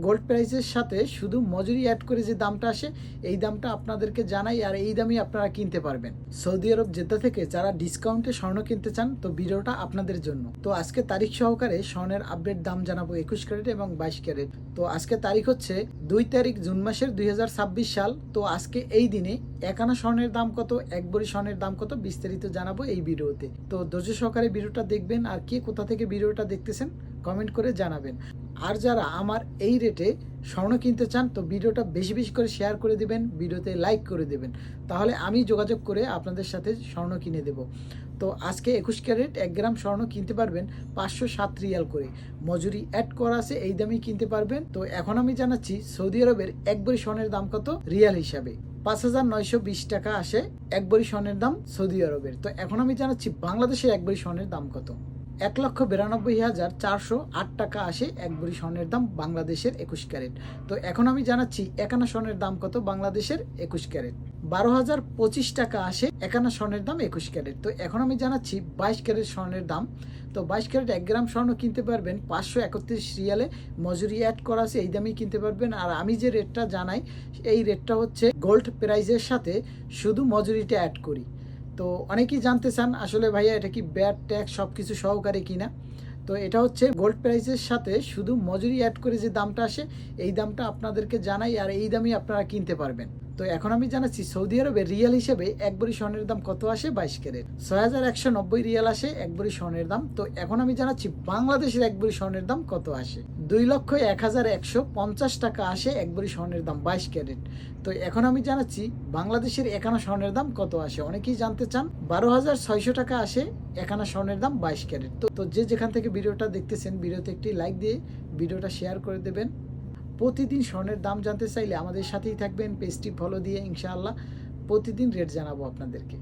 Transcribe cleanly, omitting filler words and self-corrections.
Gold প্রাইসের সাথে শুধু মজুরি অ্যাড করে যে দামটা আসে এই দামটা আপনাদেরকে জানাই, আর এই দামই আপনারা কিনতে পারবেন। সৌদি আরব জেদ্দা থেকে যারা ডিসকাউন্টে স্বর্ণ কিনতে চান তো ভিডিওটা আপনাদের জন্য। তো আজকে তারিখ সহকারে স্বর্ণের আপডেট দাম জানাবো 21 ক্যারেট এবং 22 ক্যারেট। তো আজকে তারিখ হচ্ছে 2 তারিখ জুন মাসের 2026 সাল। তো আজকে এই দিনে 1 আনা স্বর্ণের দাম কত, 1 ভরি স্বর্ণের দাম কত বিস্তারিত জানাবো এই ভিডিওতে। তো ধৈর্য সহকারে ভিডিওটা দেখবেন, আর কে কোথা থেকে ভিডিওটা দেখতেছেন কমেন্ট করে জানাবেন। আর যারা আমার এই রেটে স্বর্ণ কিনতে চান তো ভিডিওটা বেশি বেশি করে শেয়ার করে দিবেন, ভিডিওতে লাইক করে দেবেন, তাহলে আমি যোগাযোগ করে আপনাদের সাথে স্বর্ণ কিনে দেব। তো আজকে 21 ক্যারেট 1 গ্রাম স্বর্ণ কিনতে পারবেন 507 রিয়াল করে, মজুরি অ্যাড করা আছে, এই দামেই কিনতে পারবেন। তো এখন আমি জানাচ্ছি সৌদি আরবের 1 ভরি স্বর্ণের দাম কত রিয়াল হিসাবে। 5,920 টাকা আসে 1 ভরি স্বর্ণের দাম সৌদি আরবের। তো এখন আমি জানাচ্ছি বাংলাদেশের 1 ভরি স্বর্ণের দাম কত। 1,92,408 টাকা আসে 1 ভরি স্বর্ণের দাম বাংলাদেশের 21 ক্যারেট। তো এখন আমি জানাচ্ছি 1 আনা স্বর্ণের দাম কত বাংলাদেশের 21 ক্যারেট। 12,025 টাকা আসে 1 আনা স্বর্ণের দাম 21 ক্যারেট। তো এখন আমি জানাচ্ছি 22 ক্যারেট স্বর্ণের দাম। তো 22 ক্যারেট 1 গ্রাম স্বর্ণ কিনতে পারবেন 531 রিয়ালে, মজুরি অ্যাড করা আছে, এই দামেই কিনতে পারবেন। আর আমি যে রেটটা জানাই এই রেটটা হচ্ছে গোল্ড প্রাইজের সাথে শুধু মজুরিটা অ্যাড করি। তো অনেকেই জানতে চান আসলে ভাইয়া এটা কি ব্যাট ট্যাক্স সব কিছু সহকারে কিনা। তো এটা হচ্ছে গোল্ড প্রাইসের সাথে শুধু মজুরি অ্যাড করে যে দামটা আসে এই দামটা আপনাদেরকে জানাই, আর এই দামই আপনারা কিনতে পারবেন। তো এখন আমি জানাচ্ছি সৌদি আরবে রিয়াল হিসেবে 1 ভরি স্বর্ণের দাম কত আসে 22 ক্যারেট। 6,190 রিয়াল আসে 1 ভরি স্বর্ণের দাম। তো এখন আমি জানাচ্ছি বাংলাদেশের 1 ভরি স্বর্ণের দাম কত আসে। 2,01,150 টাকা আসে 1 ভরি স্বর্ণের দাম 22 ক্যারেট। তো এখন আমি জানাচ্ছি বাংলাদেশের 1 আনা স্বর্ণের দাম কত আসে, অনেকেই জানতে চান। 12,600 টাকা আসে 1 আনা স্বর্ণের দাম 22 ক্যারেট। তো যে যেখান থেকে ভিডিওটা দেখতেছেন ভিডিওতে একটি লাইক দিয়ে ভিডিওটা শেয়ার করে দেবেন। প্রতিদিন স্বর্ণের দাম জানতে চাইলে আমাদের সাথেই থাকবেন, পেজটি ফলো দিয়ে ইনশাআল্লাহ প্রতিদিন রেট জানাবো আপনাদেরকে।